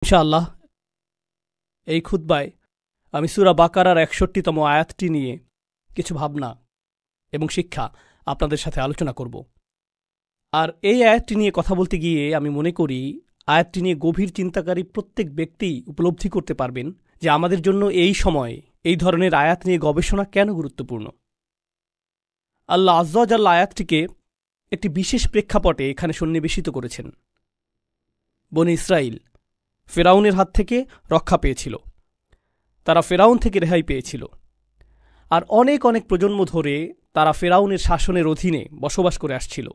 ইনশাআল্লাহ এই খুতবায় আমি সূরা বাকারার ৬১তম আয়াতটি নিয়ে কিছু ভাবনা এবং শিক্ষা আপনাদের সাথে আলোচনা করব। আর এই আয়াতটি নিয়ে কথা বলতে গিয়ে আমি মনে করি আয়াতটি নিয়ে গভীর চিন্তাকারী প্রত্যেক ব্যক্তি উপলব্ধি করতে পারবেন যে আমাদের জন্য এই সময়ে এই ধরনের আয়াত নিয়ে গবেষণা কেন গুরুত্বপূর্ণ। আল্লাহ আজ্জা ওয়া জাল্লা আয়াতটিকে একটি বিশেষ প্রেক্ষাপটে এখানে সন্নিবেশিত করেছেন। বনী ইসরাইল ফেরাউনের হাত থেকে রক্ষা পেয়েছিল, তারা ফেরাউন থেকে রেহাই পেয়েছিল, আর অনেক অনেক প্রজন্ম ধরে তারা ফেরাউনের শাসনের অধীনে বসবাস করে আসছিল।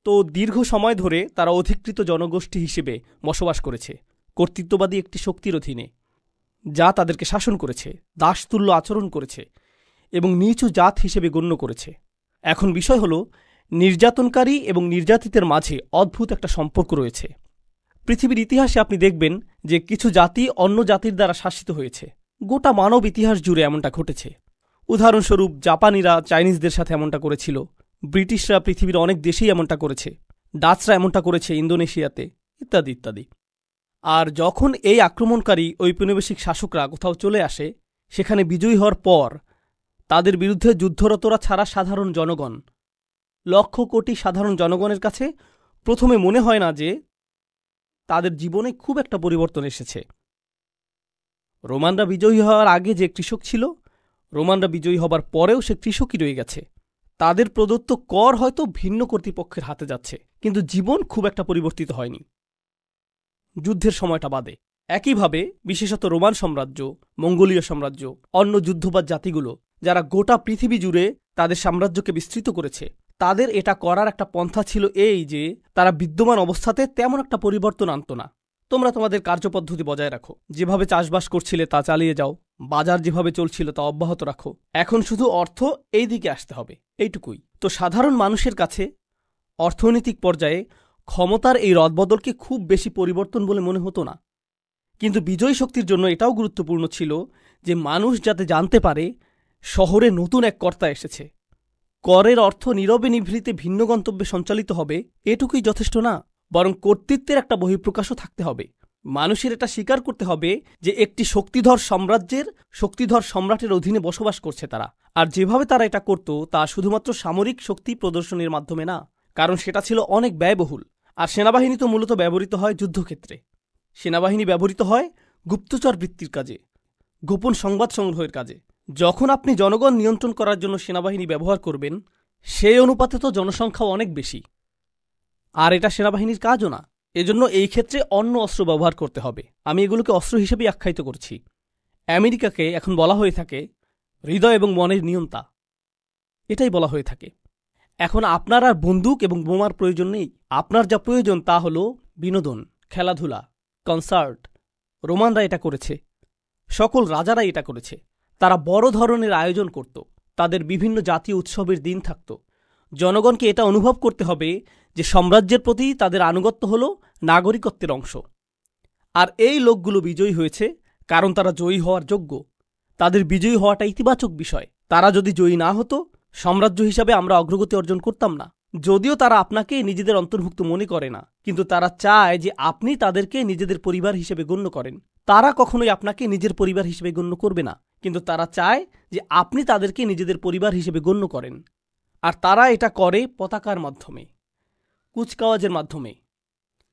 তো দীর্ঘ সময় ধরে তারা অধিকৃত জনগোষ্ঠী হিসেবে বসবাস করেছে কর্তৃত্ববাদী একটি শক্তির অধীনে, যা তাদেরকে শাসন করেছে, দাসতুল্য আচরণ করেছে এবং নিচু জাত হিসেবে গণ্য করেছে। এখন বিষয় হল, নির্যাতনকারী এবং নির্যাতিতের মাঝে অদ্ভুত একটা সম্পর্ক রয়েছে। পৃথিবীর ইতিহাসে আপনি দেখবেন যে কিছু জাতি অন্য জাতির দ্বারা শাসিত হয়েছে। গোটা মানব ইতিহাস জুড়ে এমনটা ঘটেছে। উদাহরণস্বরূপ জাপানিরা চাইনিজদের সাথে এমনটা করেছিল, ব্রিটিশরা পৃথিবীর অনেক দেশেই এমনটা করেছে, ডাচরা এমনটা করেছে ইন্দোনেশিয়াতে, ইত্যাদি ইত্যাদি। আর যখন এই আক্রমণকারী ঔপনিবেশিক শাসকরা কোথাও চলে আসে, সেখানে বিজয়ী হওয়ার পর তাদের বিরুদ্ধে যুদ্ধরতরা ছাড়া সাধারণ জনগণ, লক্ষ কোটি সাধারণ জনগণের কাছে প্রথমে মনে হয় না যে তাদের জীবনে খুব একটা পরিবর্তন এসেছে। রোমানরা বিজয়ী হওয়ার আগে যে কৃষক ছিল, রোমানরা বিজয়ী হবার পরেও সে কৃষকই রয়ে গেছে। তাদের প্রদত্ত কর হয়তো ভিন্ন কর্তৃপক্ষের হাতে যাচ্ছে, কিন্তু জীবন খুব একটা পরিবর্তিত হয়নি, যুদ্ধের সময়টা বাদে। একইভাবে বিশেষত রোমান সাম্রাজ্য, মঙ্গোলীয় সাম্রাজ্য, অন্য যুদ্ধবাজ জাতিগুলো যারা গোটা পৃথিবী জুড়ে তাদের সাম্রাজ্যকে বিস্তৃত করেছে, তাদের এটা করার একটা পন্থা ছিল এই যে তারা বিদ্যমান অবস্থাতে তেমন একটা পরিবর্তন আনত না। তোমরা তোমাদের কার্যপদ্ধতি বজায় রাখো, যেভাবে চাষবাস করছিলে তা চালিয়ে যাও, বাজার যেভাবে চলছিল তা অব্যাহত রাখো, এখন শুধু অর্থ এই দিকে আসতে হবে, এইটুকুই। তো সাধারণ মানুষের কাছে অর্থনৈতিক পর্যায়ে ক্ষমতার এই রদবদলকে খুব বেশি পরিবর্তন বলে মনে হতো না। কিন্তু বিজয়ী শক্তির জন্য এটাও গুরুত্বপূর্ণ ছিল যে মানুষ যাতে জানতে পারে শহরে নতুন এক কর্তা এসেছে। করের অর্থ নীরবে নিভৃতে ভিন্ন গন্তব্যে সঞ্চালিত হবে, এটুকুই যথেষ্ট না, বরং কর্তৃত্বের একটা বহিঃপ্রকাশও থাকতে হবে। মানুষের এটা স্বীকার করতে হবে যে একটি শক্তিধর সাম্রাজ্যের শক্তিধর সম্রাটের অধীনে বসবাস করছে তারা। আর যেভাবে তারা এটা করত তা শুধুমাত্র সামরিক শক্তি প্রদর্শনের মাধ্যমে না, কারণ সেটা ছিল অনেক ব্যয়বহুল। আর সেনাবাহিনী তো মূলত ব্যবহৃত হয় যুদ্ধক্ষেত্রে। সেনাবাহিনী ব্যবহৃত হয় গুপ্তচর বৃত্তির কাজে, গোপন সংবাদ সংগ্রহের কাজে। যখন আপনি জনগণ নিয়ন্ত্রণ করার জন্য সেনাবাহিনী ব্যবহার করবেন, সেই অনুপাতে তো জনসংখ্যাও অনেক বেশি, আর এটা সেনাবাহিনীর কাজও না। এজন্য এই ক্ষেত্রে অন্য অস্ত্র ব্যবহার করতে হবে। আমি এগুলোকে অস্ত্র হিসেবেই আখ্যায়িত করছি। আমেরিকাকে এখন বলা হয়ে থাকে হৃদয় এবং মনের নিয়ন্তা, এটাই বলা হয়ে থাকে। এখন আপনার আর বন্দুক এবং বোমার প্রয়োজন নেই। আপনার যা প্রয়োজন তা হল বিনোদন, খেলাধুলা, কনসার্ট। রোমানরা এটা করেছে, সকল রাজারাই এটা করেছে। তারা বড় ধরনের আয়োজন করত, তাদের বিভিন্ন জাতীয় উৎসবের দিন থাকত। জনগণকে এটা অনুভব করতে হবে যে সাম্রাজ্যের প্রতি তাদের আনুগত্য হল নাগরিকত্বের অংশ। আর এই লোকগুলো বিজয়ী হয়েছে কারণ তারা জয়ী হওয়ার যোগ্য। তাদের বিজয়ী হওয়াটা ইতিবাচক বিষয়। তারা যদি জয়ী না হতো, সাম্রাজ্য হিসাবে আমরা অগ্রগতি অর্জন করতাম না। যদিও তারা আপনাকে নিজেদের অন্তর্ভুক্ত মনে করে না, কিন্তু তারা চায় যে আপনি তাদেরকে নিজেদের পরিবার হিসেবে গণ্য করেন। তারা কখনোই আপনাকে নিজের পরিবার হিসেবে গণ্য করবে না, কিন্তু তারা চায় যে আপনি তাদেরকে নিজেদের পরিবার হিসেবে গণ্য করেন। আর তারা এটা করে পতাকার মাধ্যমে, কুচকাওয়াজের মাধ্যমে,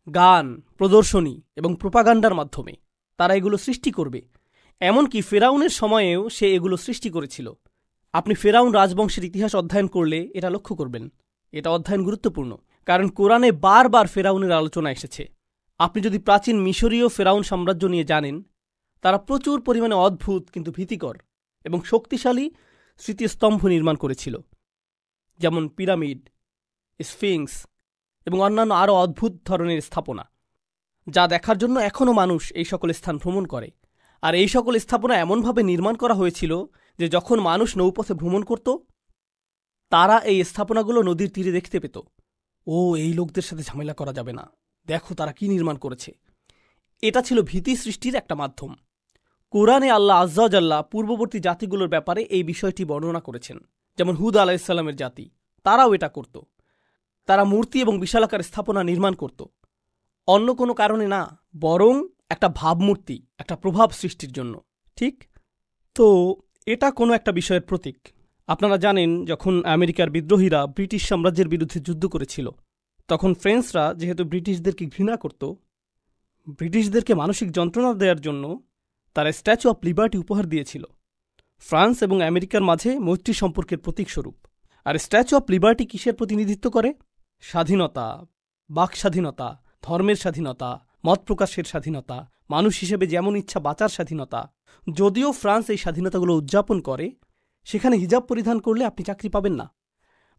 গান, প্রদর্শনী এবং প্রোপাগান্ডার মাধ্যমে। তারা এগুলো সৃষ্টি করবে। এমনকি ফেরাউনের সময়েও সে এগুলো সৃষ্টি করেছিল। আপনি ফেরাউন রাজবংশের ইতিহাস অধ্যয়ন করলে এটা লক্ষ্য করবেন। এটা অধ্যয়ন গুরুত্বপূর্ণ, কারণ কোরআনে বারবার ফেরাউনের আলোচনা এসেছে। আপনি যদি প্রাচীন মিশরীয় ফেরাউন সাম্রাজ্য নিয়ে জানেন, তারা প্রচুর পরিমাণে অদ্ভুত কিন্তু ভীতিকর এবং শক্তিশালী স্মৃতিস্তম্ভ নির্মাণ করেছিল, যেমন পিরামিড, স্ফিংস এবং অন্যান্য আরও অদ্ভুত ধরনের স্থাপনা, যা দেখার জন্য এখনও মানুষ এই সকল স্থান ভ্রমণ করে। আর এই সকল স্থাপনা এমনভাবে নির্মাণ করা হয়েছিল যে যখন মানুষ নৌপথে ভ্রমণ করত, তারা এই স্থাপনাগুলো নদীর তীরে দেখতে পেত। ও, এই লোকদের সাথে ঝামেলা করা যাবে না, দেখো তারা কি নির্মাণ করেছে। এটা ছিল ভীতি সৃষ্টির একটা মাধ্যম। কোরআনে আল্লাহ আজ্জা ওয়া জাল্লা পূর্ববর্তী জাতিগুলোর ব্যাপারে এই বিষয়টি বর্ণনা করেছেন। যেমন হুদ আলাইহিসসালামের জাতি, তারাও এটা করত। তারা মূর্তি এবং বিশালাকার স্থাপনা নির্মাণ করত। অন্য কোনো কারণে না, বরং একটা ভাবমূর্তি, একটা প্রভাব সৃষ্টির জন্য। ঠিক তো এটা কোনো একটা বিষয়ের প্রতীক। আপনারা জানেন, যখন আমেরিকার বিদ্রোহীরা ব্রিটিশ সাম্রাজ্যের বিরুদ্ধে যুদ্ধ করেছিল, তখন ফ্রেঞ্চরা যেহেতু ব্রিটিশদেরকে ঘৃণা করত, ব্রিটিশদেরকে মানসিক যন্ত্রণা দেওয়ার জন্য তারা স্ট্যাচু অফ লিবার্টি উপহার দিয়েছিল, ফ্রান্স এবং আমেরিকার মাঝে মৈত্রী সম্পর্কের প্রতীকস্বরূপ। আর স্ট্যাচু অফ লিবার্টি কিসের প্রতিনিধিত্ব করে? স্বাধীনতা, বাক স্বাধীনতা, ধর্মের স্বাধীনতা, মত প্রকাশের স্বাধীনতা, মানুষ হিসেবে যেমন ইচ্ছা বাঁচার স্বাধীনতা। যদিও ফ্রান্স এই স্বাধীনতাগুলো উদযাপন করে, সেখানে হিজাব পরিধান করলে আপনি চাকরি পাবেন না।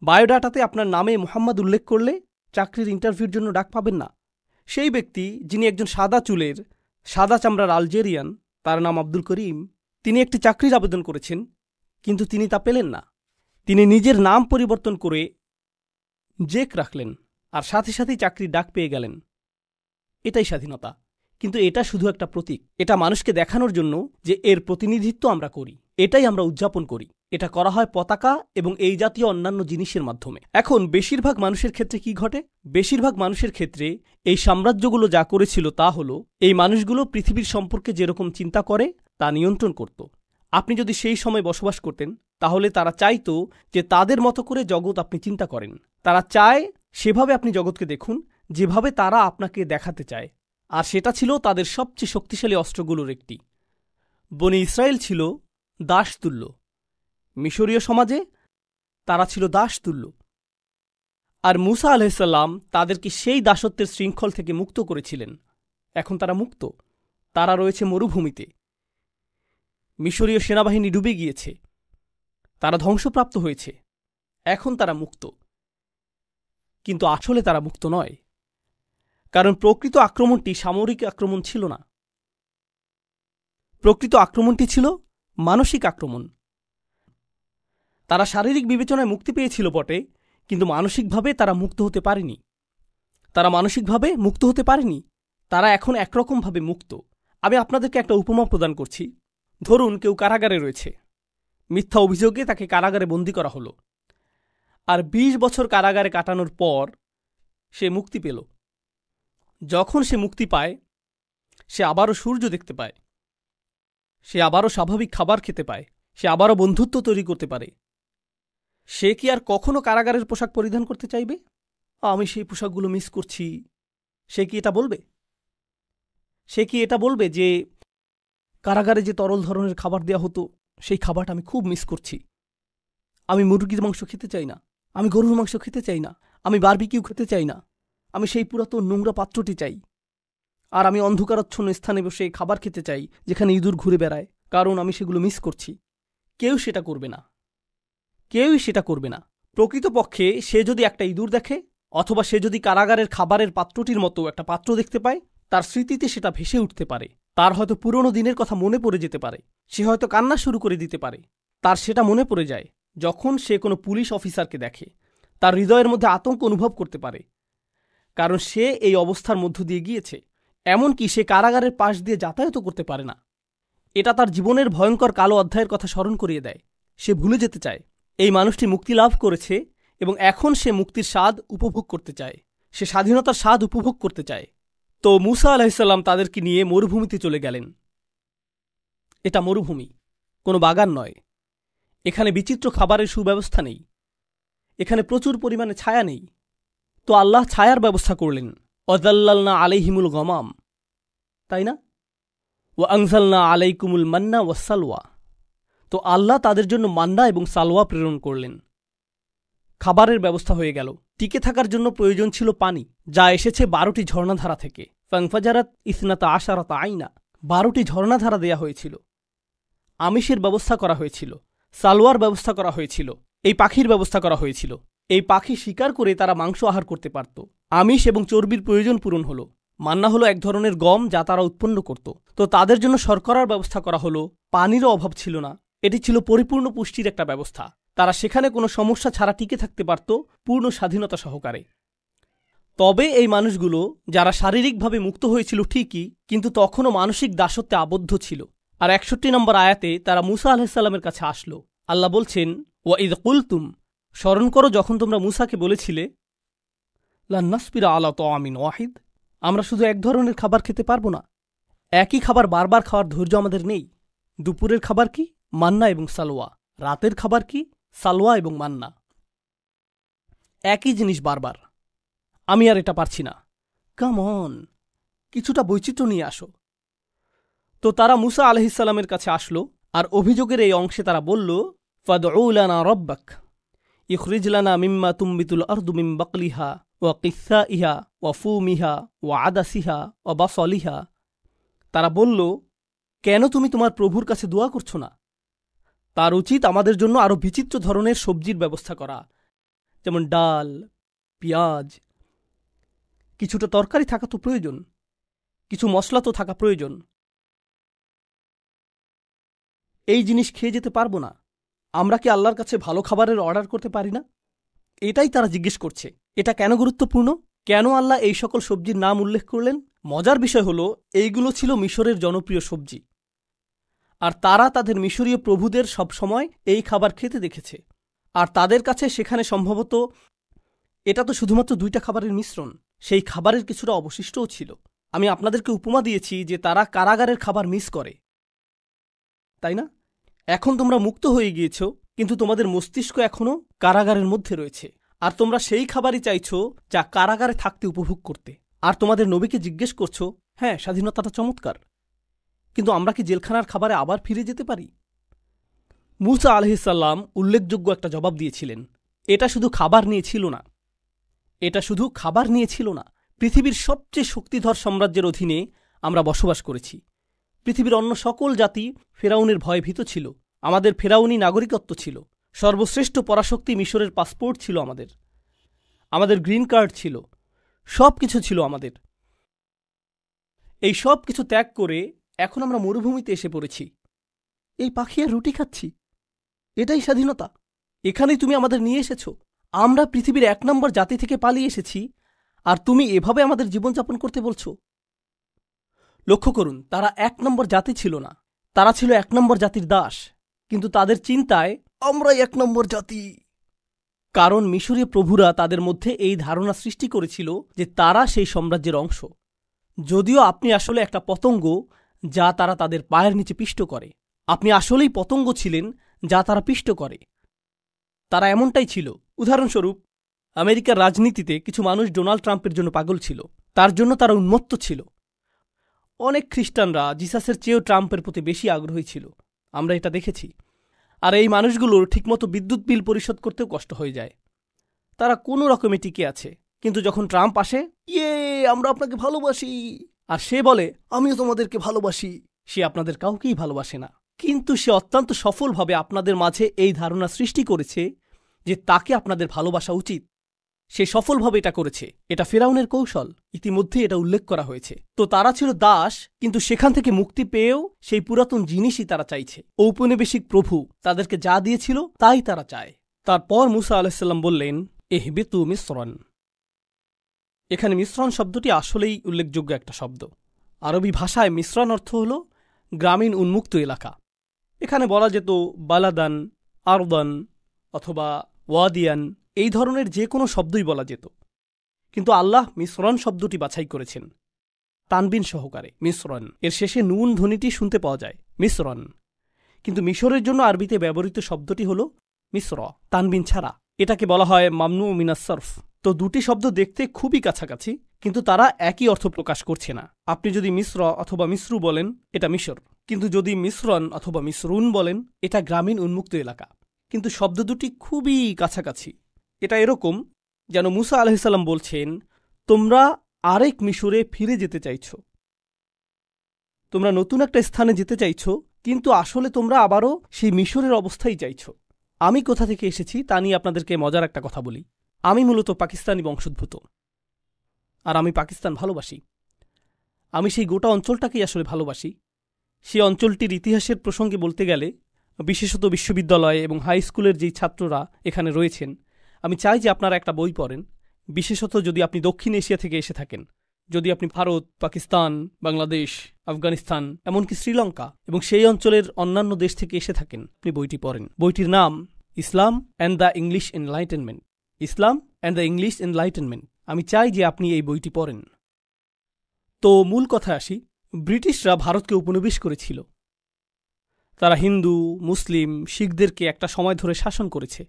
বায়োডাটাতে আপনার নামে মোহাম্মদ উল্লেখ করলে চাকরির ইন্টারভিউর জন্য ডাক পাবেন না। সেই ব্যক্তি যিনি একজন সাদা চুলের, সাদা চামড়ার আলজেরিয়ান, তার নাম আব্দুল করিম, তিনি একটি চাকরির আবেদন করেছেন, কিন্তু তিনি তা পেলেন না। তিনি নিজের নাম পরিবর্তন করে জেক রাখলেন, আর সাথে সাথেই চাকরির ডাক পেয়ে গেলেন। এটাই স্বাধীনতা। কিন্তু এটা শুধু একটা প্রতীক। এটা মানুষকে দেখানোর জন্য যে এর প্রতিনিধিত্ব আমরা করি, এটাই আমরা উদযাপন করি। এটা করা হয় পতাকা এবং এই জাতীয় অন্যান্য জিনিসের মাধ্যমে। এখন বেশিরভাগ মানুষের ক্ষেত্রে কি ঘটে? বেশিরভাগ মানুষের ক্ষেত্রে এই সাম্রাজ্যগুলো যা করেছিল তা হলো, এই মানুষগুলো পৃথিবীর সম্পর্কে যেরকম চিন্তা করে তা নিয়ন্ত্রণ করত। আপনি যদি সেই সময় বসবাস করতেন, তাহলে তারা চাইতো যে তাদের মতো করে জগৎ আপনি চিন্তা করেন। তারা চায় সেভাবে আপনি জগৎকে দেখুন, যেভাবে তারা আপনাকে দেখাতে চায়। আর সেটা ছিল তাদের সবচেয়ে শক্তিশালী অস্ত্রগুলোর একটি। বনি ইসরায়েল ছিল দাসতুল্য। মিশরীয় সমাজে তারা ছিল দাসতুল্য। আর মুসা আলাইহিসসালাম তাদেরকে সেই দাসত্বের শৃঙ্খল থেকে মুক্ত করেছিলেন। এখন তারা মুক্ত। তারা রয়েছে মরুভূমিতে। মিশরীয় সেনাবাহিনী ডুবে গিয়েছে, তারা ধ্বংসপ্রাপ্ত হয়েছে। এখন তারা মুক্ত, কিন্তু আসলে তারা মুক্ত নয়। কারণ প্রকৃত আক্রমণটি সামরিক আক্রমণ ছিল না, প্রকৃত আক্রমণটি ছিল মানসিক আক্রমণ। তারা শারীরিক বিবেচনায় মুক্তি পেয়েছিল বটে, কিন্তু মানসিকভাবে তারা মুক্ত হতে পারেনি। তারা মানসিকভাবে মুক্ত হতে পারেনি। তারা এখন একরকমভাবে মুক্ত। আমি আপনাদেরকে একটা উপমা প্রদান করছি। ধরুন কেউ কারাগারে রয়েছে, মিথ্যা অভিযোগে তাকে কারাগারে বন্দী করা হলো, আর ২০ বছর কারাগারে কাটানোর পর সে মুক্তি পেল। যখন সে মুক্তি পায়, সে আবারও সূর্য দেখতে পায়, সে আবারও স্বাভাবিক খাবার খেতে পায়, সে আবারও বন্ধুত্ব তৈরি করতে পারে। সে কি আর কখনো কারাগারের পোশাক পরিধান করতে চাইবে? আমি সেই পোশাকগুলো মিস করছি। সে কি এটা বলবে? সে কি এটা বলবে যে কারাগারে যে তরল ধরনের খাবার দেওয়া হতো, সেই খাবারটা আমি খুব মিস করছি। আমি মুরগির মাংস খেতে চাই না, আমি গরুর মাংস খেতে চাই না, আমি বারবিকিউ খেতে চাই না, আমি সেই পুরাতন নোংরা পাত্রটি চাই। আর আমি অন্ধকারাচ্ছন্ন স্থানে বসে খাবার খেতে চাই যেখানে ইঁদুর ঘুরে বেড়ায়, কারণ আমি সেগুলো মিস করছি। কেউ সেটা করবে না, কেউই সেটা করবে না। প্রকৃতপক্ষে সে যদি একটা ইঁদুর দেখে, অথবা সে যদি কারাগারের খাবারের পাত্রটির মতো একটা পাত্র দেখতে পায়, তার স্মৃতিতে সেটা ভেসে উঠতে পারে। তার হয়তো পুরনো দিনের কথা মনে পড়ে যেতে পারে। সে হয়তো কান্না শুরু করে দিতে পারে। তার সেটা মনে পড়ে যায় যখন সে কোনো পুলিশ অফিসারকে দেখে। তার হৃদয়ের মধ্যে আতঙ্ক অনুভব করতে পারে, কারণ সে এই অবস্থার মধ্য দিয়ে গিয়েছে। এমনকি সে কারাগারের পাশ দিয়ে যাতায়াতও করতে পারে না। এটা তার জীবনের ভয়ঙ্কর কালো অধ্যায়ের কথা স্মরণ করিয়ে দেয়। সে ভুলে যেতে চায় এই মানুষটি মুক্তি লাভ করেছে এবং এখন সে মুক্তির স্বাদ উপভোগ করতে চায়। সে স্বাধীনতার স্বাদ উপভোগ করতে চায়। তো মুসা আলাইহিসসালাম তাদেরকে নিয়ে মরুভূমিতে চলে গেলেন। এটা মরুভূমি, কোনো বাগান নয়। এখানে বিচিত্র খাবারের সুব্যবস্থা নেই, এখানে প্রচুর পরিমাণে ছায়া নেই। তো আল্লাহ ছায়ার ব্যবস্থা করলেন। ওয়াযাল্লালনা আলাইহিমুল গমাম, তাই না? ওয়া আনজালনা আলাইকুমুল মান্না ওয়াসসালওয়া। তো আল্লাহ তাদের জন্য মান্না এবং সালওয়া প্রেরণ করলেন। খাবারের ব্যবস্থা হয়ে গেল। টিকে থাকার জন্য প্রয়োজন ছিল পানি, যা এসেছে 12টি ঝর্ণাধারা থেকে। ফাংফাজারাত ইসনাতা আশারাতা আইনা, 12টি ঝর্ণাধারা দেয়া হয়েছিল। আমিষের ব্যবস্থা করা হয়েছিল, সালওয়ার ব্যবস্থা করা হয়েছিল, এই পাখির ব্যবস্থা করা হয়েছিল। এই পাখি শিকার করে তারা মাংস আহার করতে পারত। আমিষ এবং চর্বির প্রয়োজন পূরণ হলো। মান্না হলো এক ধরনের গম যা তারা উৎপন্ন করত। তো তাদের জন্য শর্করার ব্যবস্থা করা হলো। পানিরও অভাব ছিল না। এটি ছিল পরিপূর্ণ পুষ্টির একটা ব্যবস্থা। তারা সেখানে কোনো সমস্যা ছাড়া টিকে থাকতে পারত পূর্ণ স্বাধীনতা সহকারে। তবে এই মানুষগুলো যারা শারীরিকভাবে মুক্ত হয়েছিল ঠিকই, কিন্তু তখনও মানসিক দাসত্বে আবদ্ধ ছিল। আর 61 নম্বর আয়াতে তারা মুসা আলাইহিসসালামের কাছে আসলো। আল্লাহ বলছেন, ওয়া ইয কুলতুম, স্মরণ করো যখন তোমরা মুসাকে বলেছিলে, লা নাসবিরা আলা তাআমিন ওয়াহিদ, আমরা শুধু এক ধরনের খাবার খেতে পারবো না। একই খাবার বারবার খাওয়ার ধৈর্য আমাদের নেই। দুপুরের খাবার কি? মান্না এবং সালোয়া। রাতের খাবার কি? সালোয়া এবং মান্না। একই জিনিস বারবার। আমি আর এটা পারছি না। কাম অন, কিছুটা বৈচিত্র্য নিয়ে আসো। তো তারা মুসা আলাইহিসসালামের কাছে আসলো, আর অভিযোগের এই অংশে তারা বলল, ফাদউ লানা রব্বাক ইখরিজ লানা মিম্মা তুমবিতুল আরদু মিন বাকলিহা ওয়া কিসসাইহা ওয়া ফুমিহা ওয়া আদাসিহা ওয়া বাসলিহা। তারা বলল, কেন তুমি তোমার প্রভুর কাছে দোয়া করছো না? তার উচিত আমাদের জন্য আরও বিচিত্র ধরনের সবজির ব্যবস্থা করা, যেমন ডাল, পেঁয়াজ, কিছুটা তরকারি থাকা তো প্রয়োজন, কিছু মশলা তো থাকা প্রয়োজন। এই জিনিস খেয়ে যেতে পারবো না। আমরা কি আল্লাহর কাছে ভালো খাবারের অর্ডার করতে পারি না? এটাই তারা জিজ্ঞেস করছে। এটা কেন গুরুত্বপূর্ণ? কেন আল্লাহ এই সকল সবজির নাম উল্লেখ করলেন? মজার বিষয় হল, এইগুলো ছিল মিশরের জনপ্রিয় সবজি, আর তারা তাদের মিশরীয় প্রভুদের সবসময় এই খাবার খেতে দেখেছে। আর তাদের কাছে সেখানে সম্ভবত এটা তো শুধুমাত্র 2টা খাবারের মিশ্রণ, সেই খাবারের কিছুটা অবশিষ্টও ছিল। আমি আপনাদেরকে উপমা দিয়েছি যে তারা কারাগারের খাবার মিস করে, তাই না? এখন তোমরা মুক্ত হয়ে গিয়েছ, কিন্তু তোমাদের মস্তিষ্ক এখনও কারাগারের মধ্যে রয়েছে, আর তোমরা সেই খাবারই চাইছ যা কারাগারে থাকতে উপভোগ করতে। আর তোমাদের নবীকে জিজ্ঞেস করছো, হ্যাঁ স্বাধীনতাটা চমৎকার, কিন্তু আমরা কি জেলখানার খাবারে আবার ফিরে যেতে পারি? মুসা আলাইহিসসালাম উল্লেখযোগ্য একটা জবাব দিয়েছিলেন। এটা শুধু খাবার নিয়ে ছিল না, পৃথিবীর সবচেয়ে শক্তিধর সাম্রাজ্যের অধীনে আমরা বসবাস করেছি। পৃথিবীর অন্য সকল জাতি ফেরাউনের ভয়ে ভীত ছিল। আমাদের ফেরাউনি নাগরিকত্ব ছিল। সর্বশ্রেষ্ঠ পরাশক্তি মিশরের পাসপোর্ট ছিল আমাদের গ্রিন কার্ড ছিল, সব কিছু ছিল আমাদের। এই সব কিছু ত্যাগ করে এখন আমরা মরুভূমিতে এসে পড়েছি। এই পাখি আর রুটি খাচ্ছি, এটাই স্বাধীনতা? এখানেই তুমি আমাদের নিয়ে এসেছ। আমরা পৃথিবীর 1 নম্বর জাতি থেকে পালিয়ে এসেছি, আর তুমি এভাবে আমাদের জীবনযাপন করতে বলছো? লক্ষ্য করুন, তারা 1 নম্বর জাতি ছিল না, তারা ছিল 1 নম্বর জাতির দাস। কিন্তু তাদের চিন্তায় আমরাই 1 নম্বর জাতি। কারণ মিশরীয় প্রভুরা তাদের মধ্যে এই ধারণা সৃষ্টি করেছিল যে তারা সেই সাম্রাজ্যের অংশ, যদিও আপনি আসলে একটা পতঙ্গ যা তারা তাদের পায়ের নিচে পিষ্ট করে। আপনি আসলেই পতঙ্গ ছিলেন যা তারা পিষ্ট করে। তারা এমনটাই ছিল। উদাহরণস্বরূপ, আমেরিকার রাজনীতিতে কিছু মানুষ ডোনাল্ড ট্রাম্পের জন্য পাগল ছিল, তার জন্য তারা উন্মত্ত ছিল। অনেক খ্রিস্টানরা জিসাসের চেয়েও ট্রাম্পের প্রতি বেশি আগ্রহী ছিল, আমরা এটা দেখেছি। আর এই মানুষগুলোর ঠিকমতো বিদ্যুৎ বিল পরিশোধ করতেও কষ্ট হয়ে যায়। তারা কোনো রকমে টিকে আছে, কিন্তু যখন ট্রাম্প আসে, আমরা আপনাকে ভালোবাসি, আর সে বলে আমিও তোমাদেরকে ভালোবাসি, সে আপনাদের কাউকেই ভালোবাসে না। কিন্তু সে অত্যন্ত সফলভাবে আপনাদের মাঝে এই ধারণা সৃষ্টি করেছে যে তাকে আপনাদের ভালোবাসা উচিত। সে সফলভাবে এটা করেছে। এটা ফেরাউনের কৌশল, ইতিমধ্যে এটা উল্লেখ করা হয়েছে। তো তারা ছিল দাস, কিন্তু সেখান থেকে মুক্তি পেয়েও সেই পুরাতন জিনিসই তারা চাইছে। ঔপনিবেশিক প্রভু তাদেরকে যা দিয়েছিল তাই তারা চায়। তারপর মুসা আলাইহিসসালাম বললেন, ইহবিতু মিসরান। এখানে মিশ্রণ শব্দটি আসলেই উল্লেখযোগ্য একটা শব্দ। আরবি ভাষায় মিশ্রণ অর্থ হল গ্রামীণ উন্মুক্ত এলাকা। এখানে বলা যেত বালাদান, আরদান অথবা ওয়াদিয়ান, এই ধরনের যে কোনো শব্দই বলা যেত, কিন্তু আল্লাহ মিসরন শব্দটি বাছাই করেছেন তানবিন সহকারে। মিসরন এর শেষে নুন ধ্বনিটি শুনতে পাওয়া যায়, মিসরন। কিন্তু মিশরের জন্য আরবিতে ব্যবহৃত শব্দটি হল মিসর, তানবিন ছাড়া। এটাকে বলা হয় মামনু মিনাস সরফ। তো দুটি শব্দ দেখতে খুবই কাছাকাছি, কিন্তু তারা একই অর্থ প্রকাশ করছে না। আপনি যদি মিশ্র অথবা মিশ্রু বলেন, এটা মিশর, কিন্তু যদি মিশ্রন অথবা মিশ্রুন বলেন, এটা গ্রামীণ উন্মুক্ত এলাকা। কিন্তু শব্দ দুটি খুবই কাছাকাছি। এটা এরকম যেন মুসা আলাইহিসসালাম বলছেন, তোমরা আরেক মিশরে ফিরে যেতে চাইছ, তোমরা নতুন একটা স্থানে যেতে চাইছ, কিন্তু আসলে তোমরা আবারও সেই মিশরের অবস্থায় চাইছ। আমি কোথা থেকে এসেছি তা নিয়ে আপনাদেরকে মজার একটা কথা বলি। আমি মূলত পাকিস্তানি বংশোদ্ভূত, আর আমি পাকিস্তান ভালোবাসি। আমি সেই গোটা অঞ্চলটাকেই আসলে ভালোবাসি। সেই অঞ্চলটির ইতিহাসের প্রসঙ্গে বলতে গেলে, বিশেষত বিশ্ববিদ্যালয় এবং হাই স্কুলের যেই ছাত্ররা এখানে রয়েছেন, আমি চাই যে আপনারা একটা বই পড়েন, বিশেষত যদি আপনি দক্ষিণ এশিয়া থেকে এসে থাকেন। যদি আপনি ভারত, পাকিস্তান, বাংলাদেশ, আফগানিস্তান, এমনকি শ্রীলঙ্কা এবং সেই অঞ্চলের অন্যান্য দেশ থেকে এসে থাকেন, আপনি বইটি পড়েন। বইটির নাম Islam and the English enlightenment. Islam and the English enlightenment. আমি চাই যে আপনি এই বইটি পড়েন। তো মূল কথায় আসি, ব্রিটিশরা ভারতকে উপনিবেশ করেছিল। তারা হিন্দু, মুসলিম, শিখদেরকে একটা সময় ধরে শাসন করেছে।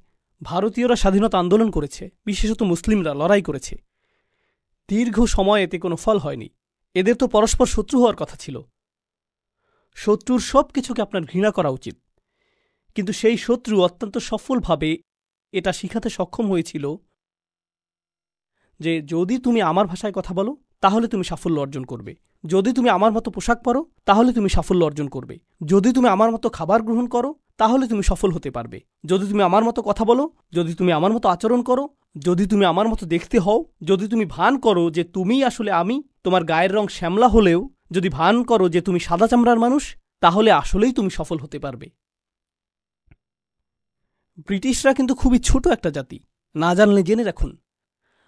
ভারতীয়রা স্বাধীনতা আন্দোলন করেছে, বিশেষত মুসলিমরা লড়াই করেছে। দীর্ঘ সময় এতে কোনো ফল হয়নি। এদের তো পরস্পর শত্রু হওয়ার কথা ছিল। শত্রুর সব কিছুকে আপনার ঘৃণা করা উচিত। কিন্তু সেই শত্রু অত্যন্ত সফলভাবে এটা শিখাতে সক্ষম হয়েছিল যে যদি তুমি আমার ভাষায় কথা বলো তাহলে তুমি সাফল্য অর্জন করবে, যদি তুমি আমার মতো পোশাক পরো তাহলে তুমি সাফল্য অর্জন করবে, যদি তুমি আমার মতো খাবার গ্রহণ করো তাহলে তুমি সফল হতে পারবে, যদি তুমি আমার মতো কথা বলো, যদি তুমি আমার মতো আচরণ করো, যদি তুমি আমার মতো দেখতে হও, যদি তুমি ভান করো যে তুমিই আসলে আমি, তোমার গায়ের রং শ্যামলা হলেও যদি ভান করো যে তুমি সাদা চামড়ার মানুষ, তাহলে আসলেই তুমি সফল হতে পারবে। ব্রিটিশরা কিন্তু খুবই ছোট একটা জাতি, না জানলে জেনে রাখুন।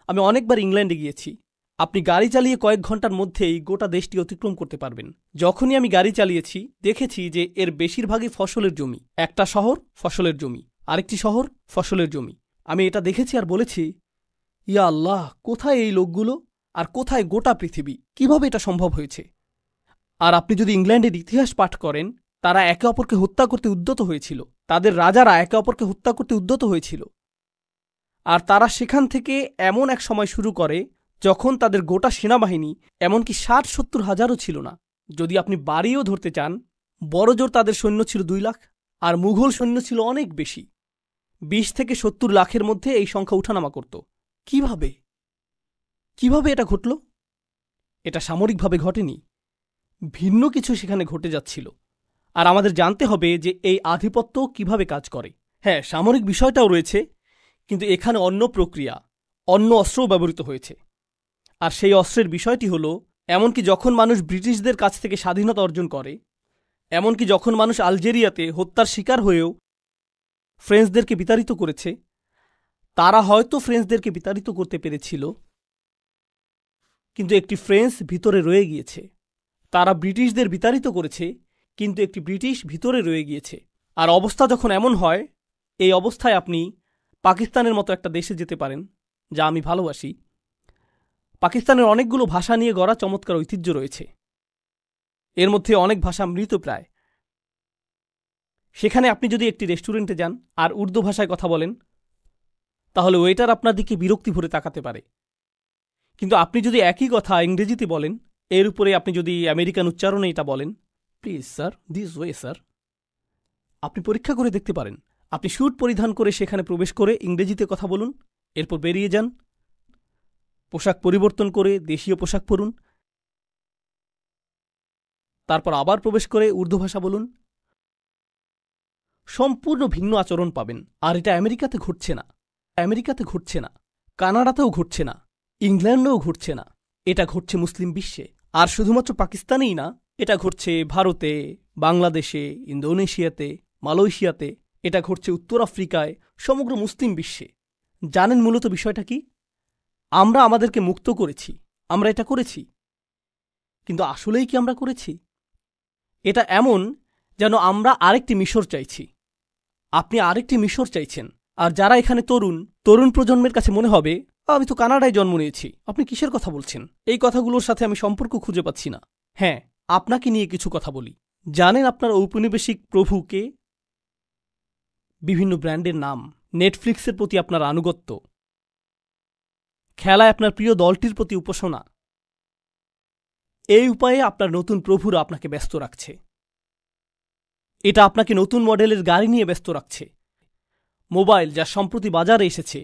আমি অনেকবার ইংল্যান্ডে গিয়েছি। আপনি গাড়ি চালিয়ে কয়েক ঘন্টার মধ্যেই গোটা দেশটি অতিক্রম করতে পারবেন। যখনই আমি গাড়ি চালিয়েছি দেখেছি যে এর বেশিরভাগই ফসলের জমি। একটা শহর ফসলের জমি, আরেকটি শহর ফসলের জমি। আমি এটা দেখেছি আর বলেছি, ইয়া আল্লাহ, কোথায় এই লোকগুলো আর কোথায় গোটা পৃথিবী, কিভাবে এটা সম্ভব হয়েছে? আর আপনি যদি ইংল্যান্ডের ইতিহাস পাঠ করেন, তারা একে অপরকে হত্যা করতে উদ্যত হয়েছিল, তাদের রাজারা একে অপরকে হত্যা করতে উদ্যত হয়েছিল। আর তারা সেখান থেকে এমন এক সময় শুরু করে যখন তাদের গোটা সেনাবাহিনী এমনকি ৬০-৭০ হাজারও ছিল না। যদি আপনি বাড়িও ধরতে চান, বড়জোর তাদের সৈন্য ছিল ২ লাখ, আর মুঘল সৈন্য ছিল অনেক বেশি। ২০ থেকে ৭০ লাখের মধ্যে এই সংখ্যা উঠানামা করত। কিভাবে এটা ঘটল? এটা সামরিকভাবে ঘটেনি, ভিন্ন কিছু সেখানে ঘটে যাচ্ছিল। আর আমাদের জানতে হবে যে এই আধিপত্য কিভাবে কাজ করে। হ্যাঁ, সামরিক বিষয়টাও রয়েছে, কিন্তু এখানে অন্য প্রক্রিয়া, অন্য অস্ত্রও ব্যবহৃত হয়েছে। আর সেই অস্ত্রের বিষয়টি হল, এমনকি যখন মানুষ ব্রিটিশদের কাছ থেকে স্বাধীনতা অর্জন করে, এমনকি যখন মানুষ আলজেরিয়াতে হত্যার শিকার হয়েও ফ্রেঞ্চদেরকে বিতাড়িত করেছে, তারা হয়তো ফ্রেঞ্চদেরকে বিতাড়িত করতে পেরেছিল, কিন্তু একটি ফ্রেঞ্চ ভিতরে রয়ে গিয়েছে। তারা ব্রিটিশদের বিতাড়িত করেছে, কিন্তু একটি ব্রিটিশ ভিতরে রয়ে গিয়েছে। আর অবস্থা যখন এমন হয়, এই অবস্থায় আপনি পাকিস্তানের মতো একটা দেশে যেতে পারেন, যা আমি ভালোবাসি। পাকিস্তানের অনেকগুলো ভাষা নিয়ে গড়া চমৎকার ঐতিহ্য রয়েছে। এর মধ্যে অনেক ভাষা মৃতপ্রায়। সেখানে আপনি যদি একটি রেস্টুরেন্টে যান আর উর্দু ভাষায় কথা বলেন, তাহলে ওয়েটার আপনার দিকে বিরক্তি ভরে তাকাতে পারে। কিন্তু আপনি যদি একই কথা ইংরেজিতে বলেন, এর উপরে আপনি যদি আমেরিকান উচ্চারণে এটা বলেন, please sir, this way sir, আপনি পরীক্ষা করে দেখতে পারেন। আপনি স্যুট পরিধান করে সেখানে প্রবেশ করে ইংরেজিতে কথা বলুন, এরপর বেরিয়ে যান, পোশাক পরিবর্তন করে দেশীয় পোশাক পরুন, তারপর আবার প্রবেশ করে উর্দু ভাষা বলুন, সম্পূর্ণ ভিন্ন আচরণ পাবেন। আর এটা আমেরিকাতে ঘটছে না, কানাডাতেও ঘটছে না, ইংল্যান্ডেও ঘটছে না, এটা ঘটছে মুসলিম বিশ্বে। আর শুধুমাত্র পাকিস্তানেই না, এটা ঘটছে ভারতে, বাংলাদেশে, ইন্দোনেশিয়াতে, মালয়েশিয়াতে, এটা ঘটছে উত্তর আফ্রিকায়, সমগ্র মুসলিম বিশ্বে। জানেন মূলত বিষয়টা কি? আমরা আমাদেরকে মুক্ত করেছি, আমরা এটা করেছি, কিন্তু আসলেই কি আমরা করেছি? এটা এমন যেন আমরা আরেকটি মিশর চাইছি। আপনি আরেকটি মিশর চাইছেন। আর যারা এখানে তরুণ প্রজন্মের কাছে মনে হবে, আমি তো কানাডায় জন্ম নিয়েছি, আপনি কিসের কথা বলছেন? এই কথাগুলোর সাথে আমি সম্পর্ক খুঁজে পাচ্ছি না। হ্যাঁ, আপনাকে নিয়ে কিছু কথা বলি। জানেন আপনার ঔপনিবেশিক প্রভুকে? বিভিন্ন ব্র্যান্ডের নাম, নেটফ্লিক্সের প্রতি আপনার আনুগত্য, খেলায় আপনার প্রিয় দলটির প্রতি উপাসনা, এই উপায়ে আপনার নতুন প্রভুরা আপনাকে ব্যস্ত রাখছে। এটা আপনাকে নতুন মডেলের গাড়ি নিয়ে ব্যস্ত রাখছে, মোবাইল যা সম্প্রতি বাজারে এসেছে,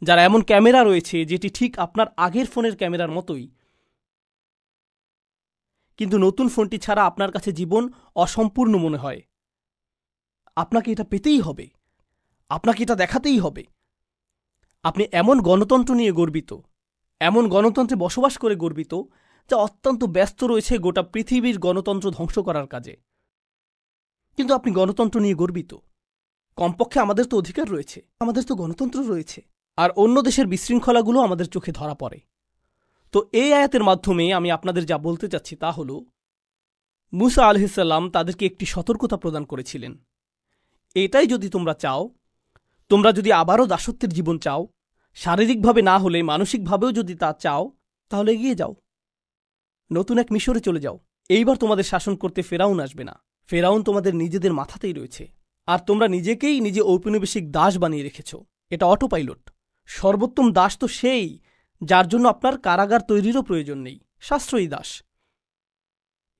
যার এমন ক্যামেরা রয়েছে যেটি ঠিক আপনার আগের ফোনের ক্যামেরার মতোই, কিন্তু নতুন ফোনটি ছাড়া আপনার কাছে জীবন অসম্পূর্ণ মনে হয়। আপনাকে এটা পেতেই হবে, আপনাকে এটা দেখাতেই হবে। আপনি এমন গণতন্ত্র নিয়ে গর্বিত, এমন গণতন্ত্রে বসবাস করে গর্বিত, যা অত্যন্ত ব্যস্ত রয়েছে গোটা পৃথিবীর গণতন্ত্র ধ্বংস করার কাজে। কিন্তু আপনি গণতন্ত্র নিয়ে গর্বিত। কমপক্ষে আমাদের তো অধিকার রয়েছে, আমাদের তো গণতন্ত্র রয়েছে। আর অন্য দেশের বিশৃঙ্খলাগুলো আমাদের চোখে ধরা পড়ে। তো এই আয়াতের মাধ্যমে আমি আপনাদের যা বলতে চাচ্ছি তা হল, মুসা আলাইহিসসালাম তাদেরকে একটি সতর্কতা প্রদান করেছিলেন। এটাই যদি তোমরা চাও, তোমরা যদি আবারও দাসত্বের জীবন চাও, শারীরিকভাবে না হলে মানসিকভাবেও যদি তা চাও, তাহলে এগিয়ে যাও। নতুন এক মিশরে চলে যাও। এইবার তোমাদের শাসন করতে ফেরাউন আসবে না। ফেরাউন তোমাদের নিজেদের মাথাতেই রয়েছে, আর তোমরা নিজেকেই নিজে ঔপনিবেশিক দাস বানিয়ে রেখেছ। এটা অটো পাইলট। সর্বোত্তম দাস তো সেই যার জন্য আপনার কারাগার তৈরিরও প্রয়োজন নেই, সাশ্রয়ী দাস।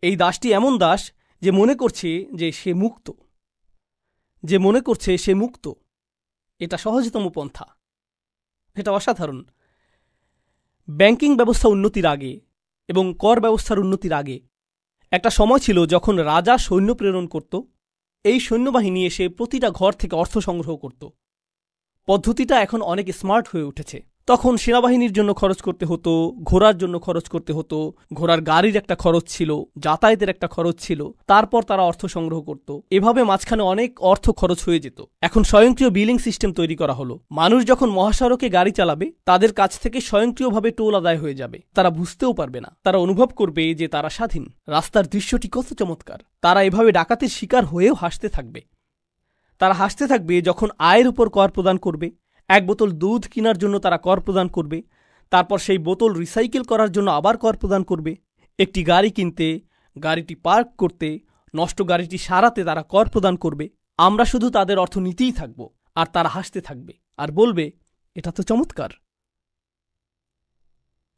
এই দাসটি এমন দাস যে মনে করছে সে মুক্ত। এটা সহজতম পন্থা। এটা অসাধারণ। ব্যাংকিং ব্যবস্থা উন্নতির আগে এবং কর ব্যবস্থার উন্নতির আগে একটা সময় ছিল যখন রাজা সৈন্য প্রেরণ করত। এই সৈন্যবাহিনী এসে প্রতিটা ঘর থেকে অর্থ সংগ্রহ করত। পদ্ধতিটা এখন অনেক স্মার্ট হয়ে উঠেছে। তখন সেনাবাহিনীর জন্য খরচ করতে হতো, ঘোড়ার জন্য খরচ করতে হতো, ঘোড়ার গাড়ির একটা খরচ ছিল, যাতায়াতের একটা খরচ ছিল, তারপর তারা অর্থ সংগ্রহ করত। এভাবে মাঝখানে অনেক অর্থ খরচ হয়ে যেত। এখন স্বয়ংক্রিয় বিলিং সিস্টেম তৈরি করা হলো। মানুষ যখন মহাসড়কে গাড়ি চালাবে, তাদের কাছ থেকে স্বয়ংক্রিয়ভাবে টোল আদায় হয়ে যাবে। তারা বুঝতেও পারবে না, তারা অনুভব করবে যে তারা স্বাধীন। রাস্তার দৃশ্যটি কত চমৎকার। তারা এভাবে ডাকাতির শিকার হয়েও হাসতে থাকবে। তারা হাসতে থাকবে যখন আয়ের উপর কর প্রদান করবে। এক বোতল দুধ কেনার জন্য তারা কর প্রদান করবে, তারপর সেই বোতল রিসাইকেল করার জন্য আবার কর প্রদান করবে। একটি গাড়ি কিনতে, গাড়িটি পার্ক করতে, নষ্ট গাড়িটি সারাতে তারা কর প্রদান করবে। আমরা শুধু তাদের অর্থ নিতেই থাকব, আর তারা হাসতে থাকবে আর বলবে, এটা তো চমৎকার।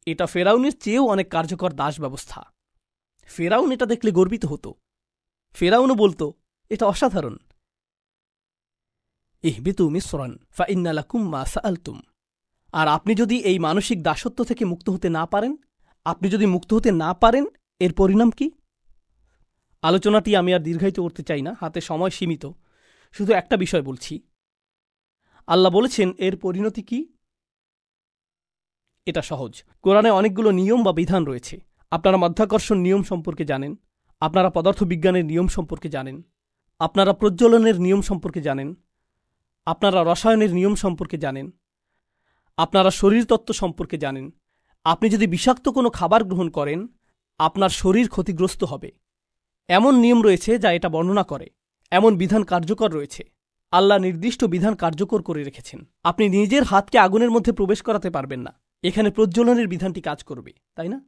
এটা ফেরাউনের চেয়েও অনেক কার্যকর দাস ব্যবস্থা। ফেরাউন এটা দেখলে গর্বিত হতো। ফেরাউনও বলতো, এটা অসাধারণ। ইহবিতু মিসরান ফাইন্না লাকুম মা সাআলতুম। আর আপনি যদি এই মানসিক দাসত্ব থেকে মুক্ত হতে না পারেন, এর পরিণাম কি? আলোচনাটি আমি আর দীর্ঘায়িত করতে চাই না, হাতে সময় সীমিত। শুধু একটা বিষয় বলছি। আল্লাহ বলেছেন এর পরিণতি কি? এটা সহজ। কোরআনে অনেকগুলো নিয়ম বা বিধান রয়েছে। আপনারা মাধ্যাকর্ষণ নিয়ম সম্পর্কে জানেন, আপনারা পদার্থবিজ্ঞানের নিয়ম সম্পর্কে জানেন, আপনারা প্রজ্বলনের নিয়ম সম্পর্কে জানেন, আপনারা রসায়নের নিয়ম সম্পর্কে জানেন, আপনারা শরীরতত্ত্ব সম্পর্কে জানেন। আপনি যদি বিষাক্ত কোনো খাবার গ্রহণ করেন, আপনার শরীর ক্ষতিগ্রস্ত হবে। এমন নিয়ম রয়েছে যা এটা বর্ণনা করে। এমন বিধান কার্যকর রয়েছে। আল্লাহ নির্দিষ্ট বিধান কার্যকর করে রেখেছেন। আপনি নিজের হাতকে আগুনের মধ্যে প্রবেশ করাতে পারবেন না। এখানে প্রজ্বলনের বিধানটি কাজ করবে, তাই না?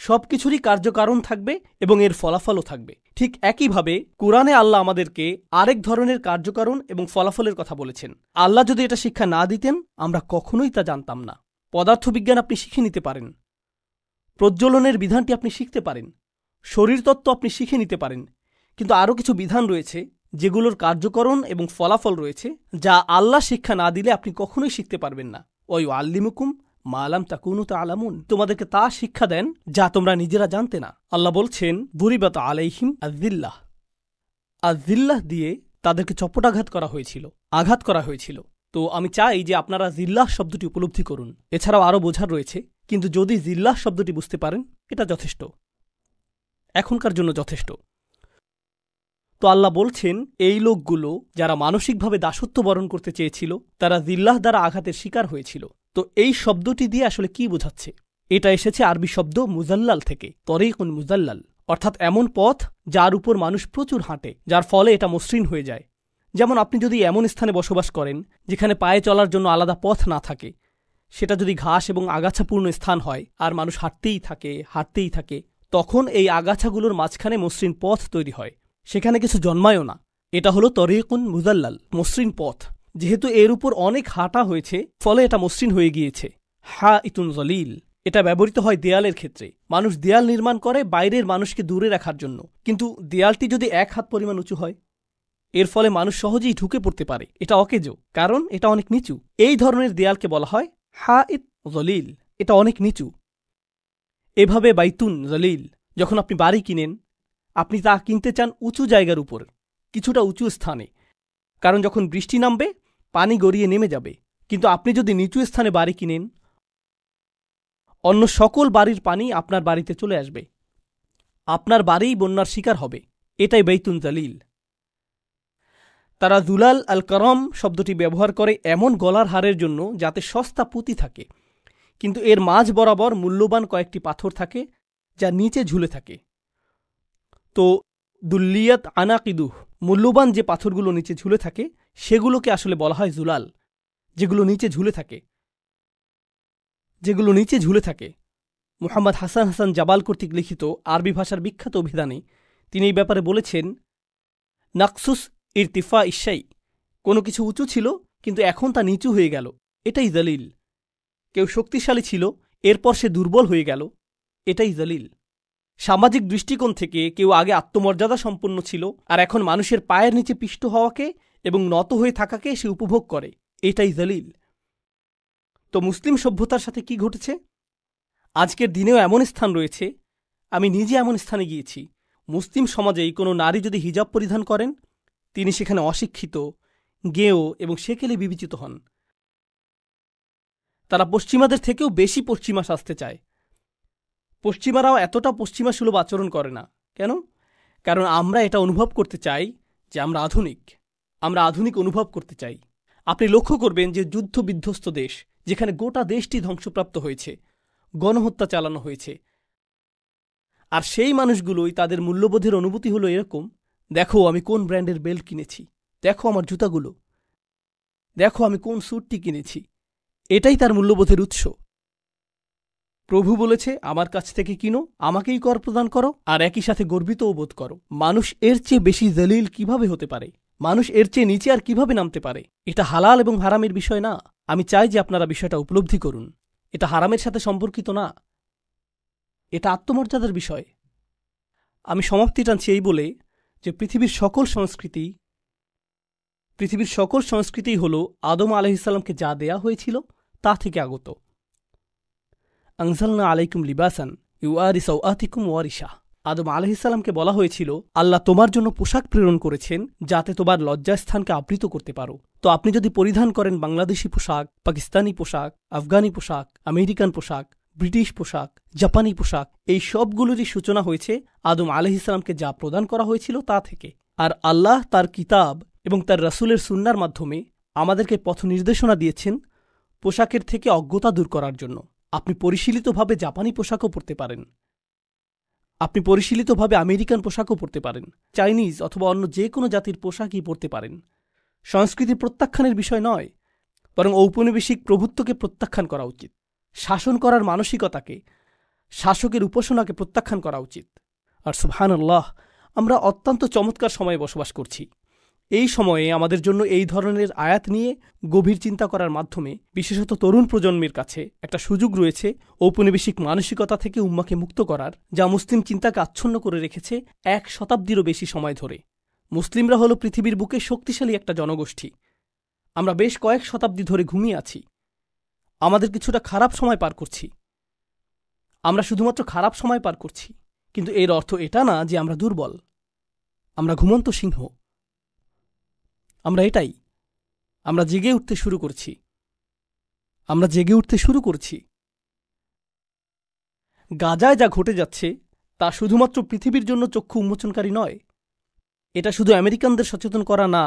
সবকিছুরই কার্যকারণ থাকবে এবং এর ফলাফলও থাকবে। ঠিক একইভাবে কোরআনে আল্লাহ আমাদেরকে আরেক ধরনের কার্যকারণ এবং ফলাফলের কথা বলেছেন। আল্লাহ যদি এটা শিক্ষা না দিতেন, আমরা কখনোই তা জানতাম না। পদার্থবিজ্ঞান আপনি শিখে নিতে পারেন, প্রজ্বলনের বিধানটি আপনি শিখতে পারেন, শরীরতত্ত্ব আপনি শিখে নিতে পারেন, কিন্তু আরও কিছু বিধান রয়েছে যেগুলোর কার্যকরণ এবং ফলাফল রয়েছে, যা আল্লাহ শিক্ষা না দিলে আপনি কখনোই শিখতে পারবেন না। ওই আল্লিমুকুম মালাম তাকুনু তাআলামুন। তোমাদেরকে তা শিক্ষা দেন যা তোমরা নিজেরা জানতে না। আল্লাহ বলছেন, বুরিবাত আলাইহিম আযিল্লাহ। আযিল্লাহ দিয়ে তাদেরকে চপটাঘাত করা হয়েছিল। তো আমি চাই যে আপনারা জিল্লাহ শব্দটি উপলব্ধি করুন। এছাড়াও আরও বোঝার রয়েছে, কিন্তু যদি জিল্লাহ শব্দটি বুঝতে পারেন, এটা যথেষ্ট, এখনকার জন্য যথেষ্ট। তো আল্লাহ বলছেন, এই লোকগুলো যারা মানসিকভাবে দাসত্ব বরণ করতে চেয়েছিল, তারা জিল্লাহ দ্বারা আঘাতের শিকার হয়েছিল। তো এই শব্দটি দিয়ে আসলে কি বোঝাচ্ছে? এটা এসেছে আরবি শব্দ মুজাল্লাল থেকে, তরিকুন মুজাল্লাল, অর্থাৎ এমন পথ যার উপর মানুষ প্রচুর হাঁটে, যার ফলে এটা মসৃণ হয়ে যায়। যেমন আপনি যদি এমন স্থানে বসবাস করেন যেখানে পায়ে চলার জন্য আলাদা পথ না থাকে, সেটা যদি ঘাস এবং আগাছাপূর্ণ স্থান হয় আর মানুষ হাঁটতেই থাকে, তখন এই আগাছাগুলোর মাঝখানে মসৃণ পথ তৈরি হয়, সেখানে কিছু জন্মায়ও না। এটা হলো তরিকুন মুজাল্লাল, মসৃণ পথ। যেহেতু এর উপর অনেক হাঁটা হয়েছে, ফলে এটা মসৃণ হয়ে গিয়েছে। হা ইতুন জলিল, এটা ব্যবহৃত হয় দেয়ালের ক্ষেত্রে। মানুষ দেয়াল নির্মাণ করে বাইরের মানুষকে দূরে রাখার জন্য, কিন্তু দেয়ালটি যদি 1 হাত পরিমাণ উঁচু হয়, এর ফলে মানুষ সহজেই ঢুকে পড়তে পারে। এটা অকেজো, কারণ এটা অনেক নিচু। এই ধরনের দেয়ালকে বলা হয় হা ইত জলিল, এটা অনেক নিচু। এভাবে বাইতুন জলিল, যখন আপনি বাড়ি কিনেন, আপনি তা কিনতে চান উঁচু জায়গার উপর, কিছুটা উঁচু স্থানে, কারণ যখন বৃষ্টি নামবে পানি গড়িয়ে নেমে যাবে। কিন্তু আপনি যদি নিচু স্থানে বাড়ি কিনেন, অন্য সকল বাড়ির পানি আপনার বাড়িতে চলে আসবে, আপনার বাড়িই বন্যার শিকার হবে। এটাই বাইতুন জলিল। তারা জুলাল আল করম শব্দটি ব্যবহার করে এমন গলার হারের জন্য যাতে সস্তা পুঁতি থাকে, কিন্তু এর মাঝ বরাবর মূল্যবান কয়েকটি পাথর থাকে যা নিচে ঝুলে থাকে। তো দুল্লিয়াত আনাকিদুহ, মূল্যবান যে পাথরগুলো নিচে ঝুলে থাকে সেগুলোকে আসলে বলা হয় জুলাল, যেগুলো নিচে ঝুলে থাকে। মুহাম্মদ হাসান হাসান জাবাল কর্তৃক লিখিত আরবি ভাষার বিখ্যাত অভিধানে তিনি এই ব্যাপারে বলেছেন, নাকসুস ইরতিফা ইশাই, কোনো কিছু উঁচু ছিল কিন্তু এখন তা নিচু হয়ে গেল, এটাই দলিল। কেউ শক্তিশালী ছিল, এরপর সে দুর্বল হয়ে গেল, এটাই দলিল। সামাজিক দৃষ্টিকোণ থেকে কেউ আগে আত্মমর্যাদা সম্পন্ন ছিল, আর এখন মানুষের পায়ের নিচে পিষ্ট হওয়াকে এবং নত হয়ে থাকাকে সে উপভোগ করে, এটাই দলিল। তো মুসলিম সভ্যতার সাথে কি ঘটেছে? আজকের দিনেও এমন স্থান রয়েছে, আমি নিজে এমন স্থানে গিয়েছি, মুসলিম সমাজেই কোনো নারী যদি হিজাব পরিধান করেন, তিনি সেখানে অশিক্ষিত, গেঁয়ো এবং সেকেলে বিবেচিত হন। তারা পশ্চিমাদের থেকেও বেশি পশ্চিমা সাজতে চায়। পশ্চিমারাও এতটা পশ্চিমা সুলভ আচরণ করে না। কেন? কারণ আমরা এটা অনুভব করতে চাই যে আমরা আধুনিক অনুভব করতে চাই। আপনি লক্ষ্য করবেন যে যুদ্ধ বিধ্বস্ত দেশ, যেখানে গোটা দেশটি ধ্বংসপ্রাপ্ত হয়েছে, গণহত্যা চালানো হয়েছে, আর সেই মানুষগুলোই তাদের মূল্যবোধের অনুভূতি হলো এরকম, দেখো আমি কোন ব্র্যান্ডের বেল্ট কিনেছি, দেখো আমার জুতাগুলো, দেখো আমি কোন স্যুটটি কিনেছি, এটাই তার মূল্যবোধের উৎস। প্রভু বলেছে, আমার কাছ থেকে কিনো, আমাকেই কর প্রদান করো, আর একই সাথে গর্বিতও বোধ করো। মানুষ এর চেয়ে বেশি জলিল কিভাবে হতে পারে? মানুষ এর চেয়ে নিচে আর কিভাবে নামতে পারে? এটা হালাল এবং হারামের বিষয় না। আমি চাই যে আপনারা বিষয়টা উপলব্ধি করুন। এটা হারামের সাথে সম্পর্কিত না, এটা আত্মমর্যাদার বিষয়। আমি সমাপ্তি টানছি এই বলে যে পৃথিবীর সকল সংস্কৃতিই হল আদম আলাইহিসসালামকে যা দেয়া হয়েছিল তা থেকে আগত। আনজালনা আলাইকুম লিবাসান ইউআরি সাওআতিকুম ওয়ারিশা। আদম আলাইহিসসালামকে বলা হয়েছিল, আল্লাহ তোমার জন্য পোশাক প্রেরণ করেছেন যাতে তোমার লজ্জাস্থানকে আবৃত করতে পারো। তো আপনি যদি পরিধান করেন বাংলাদেশি পোশাক, পাকিস্তানি পোশাক, আফগানি পোশাক, আমেরিকান পোশাক, ব্রিটিশ পোশাক, জাপানি পোশাক, এই সবগুলোরই সূচনা হয়েছে আদম আলাইহিসসালামকে যা প্রদান করা হয়েছিল তা থেকে। আর আল্লাহ তার কিতাব এবং তার রাসূলের সুন্নাহর মাধ্যমে আমাদেরকে পথ নির্দেশনা দিয়েছেন পোশাকের থেকে অজ্ঞতা দূর করার জন্য। আপনি পরিশীলিতভাবে জাপানি পোশাকও পরতে পারেন, আপনি পরিশীলিতভাবে আমেরিকান পোশাকও পরতে পারেন, চাইনিজ অথবা অন্য যে কোনো জাতির পোশাকই পরতে পারেন। সংস্কৃতি প্রত্যাখ্যানের বিষয় নয়, বরং ঔপনিবেশিক প্রভুত্বকে প্রত্যাখ্যান করা উচিত। শাসন করার মানসিকতাকে, শাসকের উপাসনাকে প্রত্যাখ্যান করা উচিত। আর সুবহানাল্লাহ, আমরা অত্যন্ত চমৎকার সময়ে বসবাস করছি। এই সময়ে আমাদের জন্য এই ধরনের আয়াত নিয়ে গভীর চিন্তা করার মাধ্যমে বিশেষত তরুণ প্রজন্মের কাছে একটা সুযোগ রয়েছে ঔপনিবেশিক মানসিকতা থেকে উম্মাকে মুক্ত করার, যা মুসলিম চিন্তাকে আচ্ছন্ন করে রেখেছে 1 শতাব্দীরও বেশি সময় ধরে। মুসলিমরা হল পৃথিবীর বুকে শক্তিশালী একটা জনগোষ্ঠী। আমরা বেশ কয়েক শতাব্দী ধরে ঘুমিয়ে আছি। আমাদের কিছুটা খারাপ সময় পার করছি। আমরা শুধুমাত্র খারাপ সময় পার করছি, কিন্তু এর অর্থ এটা না যে আমরা দুর্বল। আমরা ঘুমন্ত সিংহ। আমরা জেগে উঠতে শুরু করছি। গাজায় যা ঘটে যাচ্ছে তা শুধুমাত্র পৃথিবীর জন্য চক্ষু উন্মোচনকারী নয়। এটা শুধু আমেরিকানদের সচেতন করা না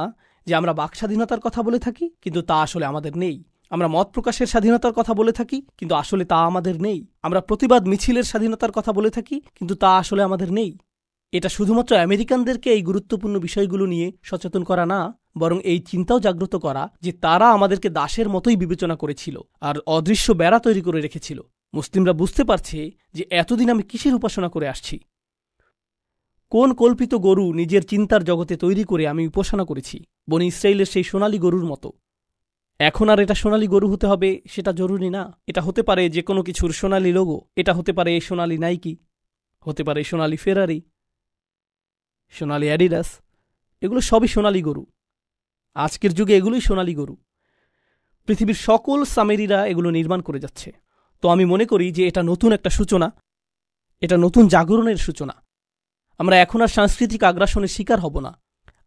যে আমরা বাক স্বাধীনতার কথা বলে থাকি, কিন্তু তা আসলে আমাদের নেই। আমরা মত প্রকাশের স্বাধীনতার কথা বলে থাকি, কিন্তু আসলে তা আমাদের নেই। আমরা প্রতিবাদ মিছিলের স্বাধীনতার কথা বলে থাকি, কিন্তু তা আসলে আমাদের নেই। এটা শুধুমাত্র আমেরিকানদেরকে এই গুরুত্বপূর্ণ বিষয়গুলো নিয়ে সচেতন করা না, বরং এই চিন্তাও জাগ্রত করা যে তারা আমাদেরকে দাসের মতোই বিবেচনা করেছিল আর অদৃশ্য বেড়া তৈরি করে রেখেছিল। মুসলিমরা বুঝতে পারছে যে এতদিন আমি কিসের উপাসনা করে আসছি, কোন কল্পিত গরু নিজের চিন্তার জগতে তৈরি করে আমি উপাসনা করেছি, বনি ইসরাইলের সেই সোনালী গরুর মতো। এখন আর এটা সোনালী গরু হতে হবে সেটা জরুরি না। এটা হতে পারে যে কোনো কিছুর সোনালী লোগো, এটা হতে পারে এই সোনালী নাইকি, হতে পারে সোনালী ফেরারি, সোনালী অ্যাডিডাস, এগুলো সবই সোনালী গরু। আজকের যুগে এগুলোই সোনালী গরু। পৃথিবীর সকল সামেরিরা এগুলো নির্মাণ করে যাচ্ছে। তো আমি মনে করি যে এটা নতুন একটা সূচনা, এটা নতুন জাগরণের সূচনা। আমরা এখন আর সাংস্কৃতিক আগ্রাসনের শিকার হব না।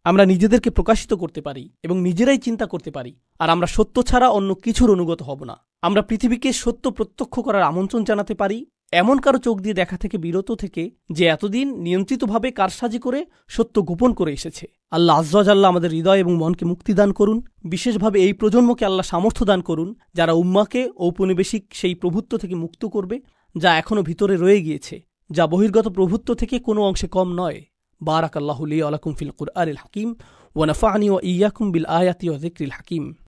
আমরা নিজেদেরকে প্রকাশিত করতে পারি এবং নিজেরাই চিন্তা করতে পারি, আর আমরা সত্য ছাড়া অন্য কিছুর অনুগত হব না। আমরা পৃথিবীকে সত্য প্রত্যক্ষ করার আমন্ত্রণ জানাতে পারি, এমন কারো চোখ দিয়ে দেখা থেকে বিরত থেকে যে এতদিন নিয়ন্ত্রিতভাবে কারসাজি করে সত্য গোপন করে এসেছে। আল্লাহ আজ্জা ওয়া জাল্লা আমাদের হৃদয় এবং মনকে মুক্তি দান করুন। বিশেষভাবে এই প্রজন্মকে আল্লাহ সামর্থ্য দান করুন যারা উম্মাকে ঔপনিবেশিক সেই প্রভুত্ব থেকে মুক্ত করবে যা এখনও ভিতরে রয়ে গিয়েছে, যা বহির্গত প্রভুত্ব থেকে কোনো অংশে কম নয়। বারাকাল্লাহু লি ওয়া লাকুম ফিল কুরআনিল হাকিম ওয়া নাফা'নি ওয়া ইয়্যাকুম বিল আয়াতি ওয়া যিকরিল হাকিম।